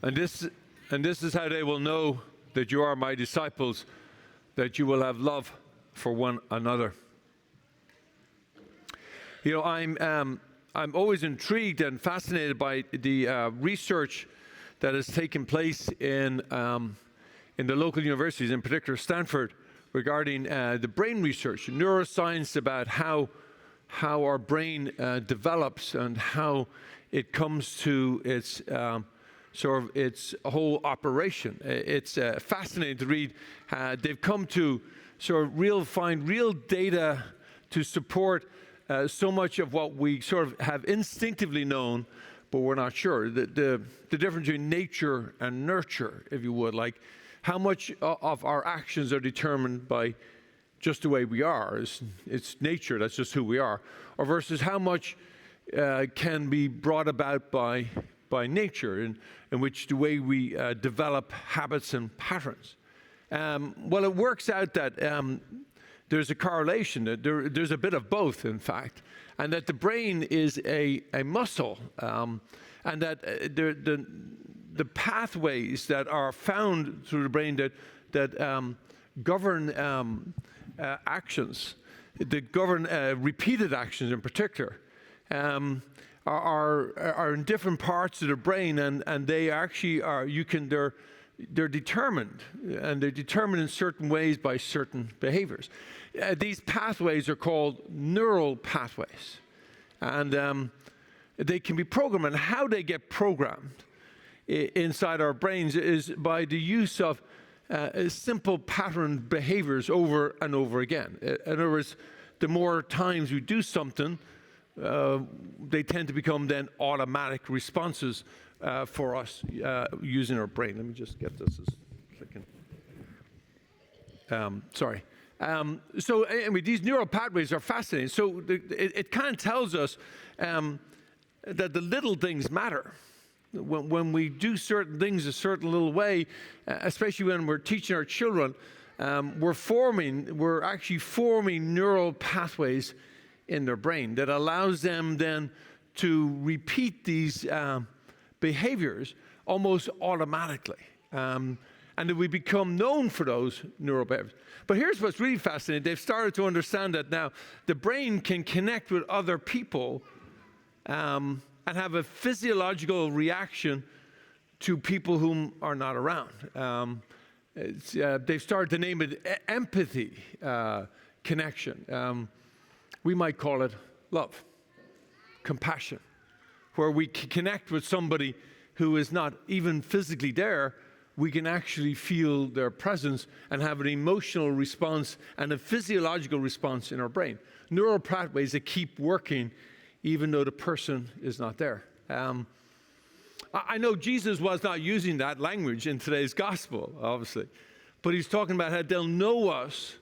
And this is how they will know that you are my disciples, that you will have love for one another. You know, I'm always intrigued and fascinated by the research that has taken place in the local universities, in particular Stanford, regarding the brain research, neuroscience, about how our brain develops and how it comes to its its whole operation. It's fascinating to read. They've come to find real data to support so much of what we sort of have instinctively known, but we're not sure. The difference between nature and nurture, if you would, like how much of our actions are determined by just the way we are. It's nature, that's just who we are. Or versus how much can be brought about by nature, in which the way we develop habits and patterns. Well, it works out that there's a correlation, that there's a bit of both, in fact, and that the brain is a muscle, and that the pathways that are found through the brain that govern actions, that govern repeated actions in particular, are in different parts of the brain, and they actually are, they're determined, and they're determined in certain ways by certain behaviors. These pathways are called neural pathways, and they can be programmed. And how they get programmed inside our brains is by the use of simple pattern behaviors over and over again. In other words, the more times we do something, they tend to become then automatic responses for us using our brain. Let me just get this a second. Sorry. So anyway, these neural pathways are fascinating. So it kind of tells us that the little things matter. When we do certain things a certain little way, especially when we're teaching our children, we're actually forming neural pathways in their brain that allows them then to repeat these behaviors almost automatically. And that we become known for those neural behaviors. But here's what's really fascinating. They've started to understand that now the brain can connect with other people and have a physiological reaction to people whom are not around. They've started to name it empathy connection. We might call it love, compassion, where we can connect with somebody who is not even physically there. We can actually feel their presence and have an emotional response and a physiological response in our brain. Neural pathways that keep working even though the person is not there. I know Jesus was not using that language in today's gospel, obviously, but he's talking about how they'll know us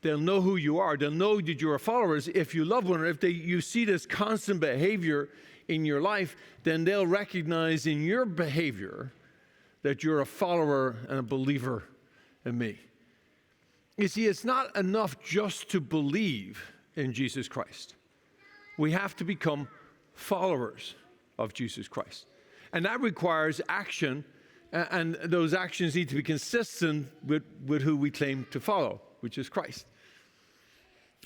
they'll know who you are. They'll know that you're followers if you love one another. If you see this constant behavior in your life, then they'll recognize in your behavior that you're a follower and a believer in me. You see, it's not enough just to believe in Jesus Christ. We have to become followers of Jesus Christ. And that requires action, and those actions need to be consistent with who we claim to follow, which is Christ.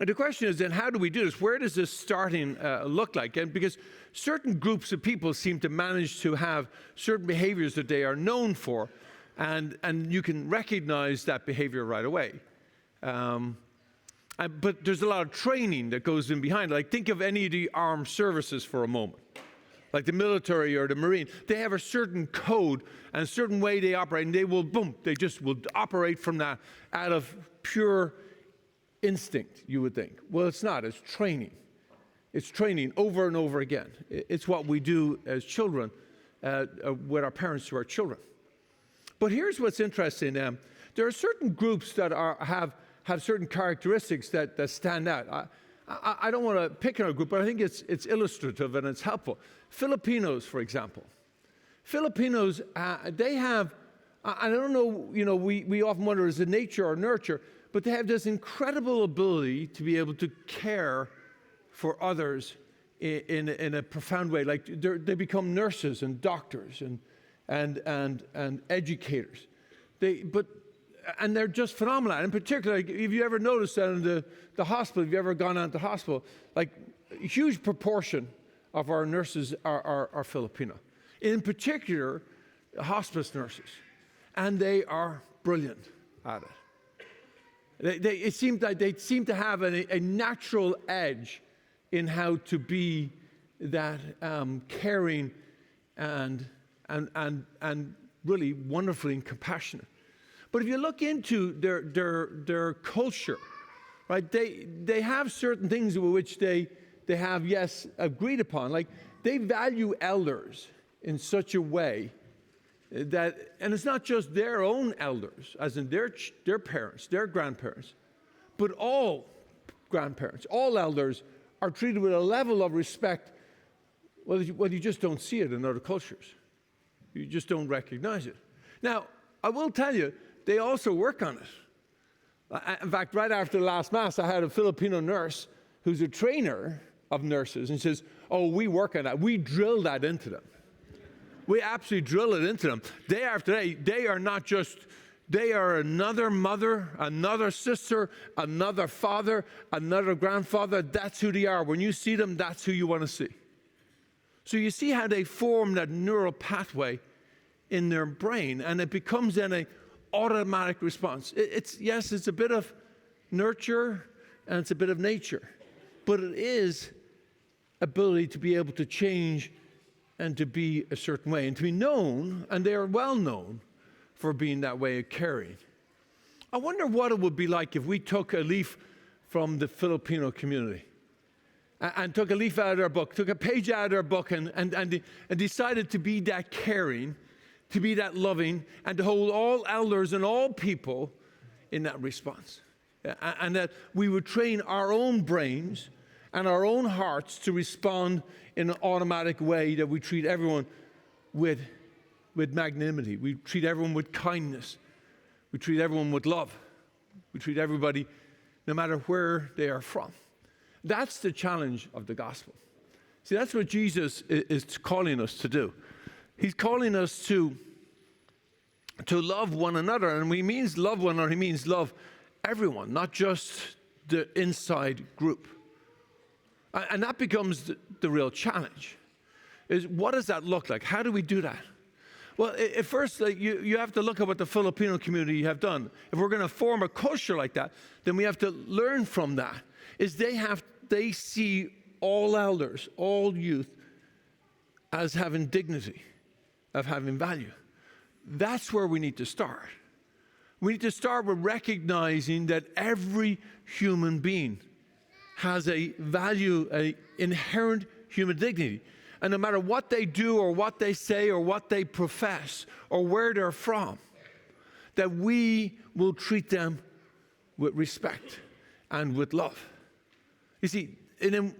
And the question is then, how do we do this? Where does this starting look like? And because certain groups of people seem to manage to have certain behaviors that they are known for, and you can recognize that behavior right away. But there's a lot of training that goes in behind. Like, think of any of the armed services for a moment. Like the military or the Marine, they have a certain code and a certain way they operate, and they just will operate from that out of pure instinct, you would think. Well, it's not. It's training. It's training over and over again. It's what we do as children with our parents to our children. But here's what's interesting. There are certain groups that have certain characteristics that stand out. I don't want to pick on a group, but I think it's illustrative and it's helpful. Filipinos, for example. Filipinos, they have, I don't know, we often wonder, is it nature or nurture? But they have this incredible ability to be able to care for others in a profound way. Like they become nurses and doctors and educators. And they're just phenomenal. In particular, like, if you ever noticed that in the hospital, if you ever gone out to the hospital, like a huge proportion of our nurses are Filipino. In particular, hospice nurses. And they are brilliant at it. It seems like they seem to have a natural edge in how to be that caring and really wonderfully and compassionate. But if you look into their culture, right, they have certain things which they have, yes, agreed upon. Like they value elders in such a way that, and it's not just their own elders, as in their parents, their grandparents, but all grandparents, all elders are treated with a level of respect. Well, you just don't see it in other cultures. You just don't recognize it. Now, I will tell you, they also work on it. In fact, right after the last Mass, I had a Filipino nurse who's a trainer of nurses and says, oh, we work on that. We drill that into them. We absolutely drill it into them. Day after day, they are not just, they are another mother, another sister, another father, another grandfather. That's who they are. When you see them, that's who you want to see. So you see how they form that neural pathway in their brain, and it becomes then an automatic response. It's a bit of nurture and it's a bit of nature, but it is ability to be able to change and to be a certain way and to be known, and they are well known for being that way of caring. I wonder what it would be like if we took a leaf from the Filipino community and took a leaf out of their book, took a page out of their book and decided to be that caring, to be that loving, and to hold all elders and all people in that response. And that we would train our own brains and our own hearts to respond in an automatic way, that we treat everyone with magnanimity. We treat everyone with kindness. We treat everyone with love. We treat everybody no matter where they are from. That's the challenge of the gospel. See, that's what Jesus is calling us to do. He's calling us to love one another, and when he means love one another, he means love everyone, not just the inside group. And that becomes the real challenge. Is what does that look like? How do we do that? Well, at first, you have to look at what the Filipino community have done. If we're going to form a culture like that, then we have to learn from that. Is they see all elders, all youth, as having dignity, of having value. That's where we need to start. We need to start with recognizing that every human being has a value, an inherent human dignity. And no matter what they do or what they say or what they profess or where they're from, that we will treat them with respect and with love. You see, and then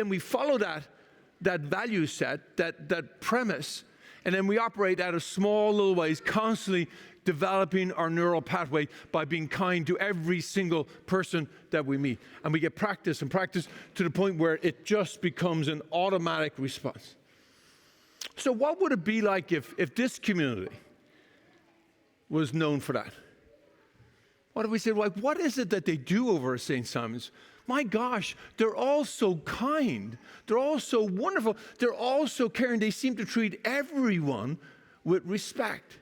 we follow that value set, that premise, and then we operate out of small little ways, constantly developing our neural pathway by being kind to every single person that we meet. And we get practice and practice to the point where it just becomes an automatic response. So what would it be like if this community was known for that? What if we said, like, what is it that they do over at St. Simon's? My gosh, they're all so kind. They're all so wonderful. They're all so caring. They seem to treat everyone with respect.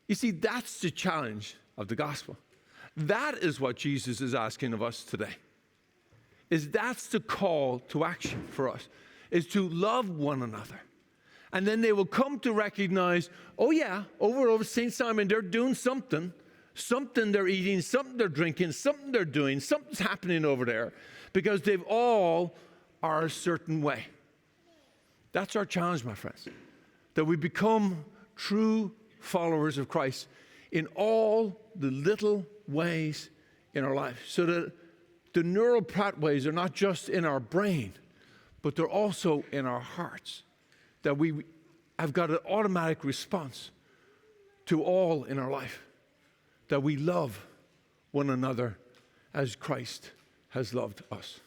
You see, that's the challenge of the gospel. That is what Jesus is asking of us today. That's the call to action for us, is to love one another. And then they will come to recognize, oh yeah, over St. Simon, they're doing something. Something they're eating, something they're drinking, something they're doing, something's happening over there, because they've all are a certain way. That's our challenge, my friends, that we become true followers of Christ in all the little ways in our life, so that the neural pathways are not just in our brain, but they're also in our hearts, that we have got an automatic response to all in our life, that we love one another as Christ has loved us.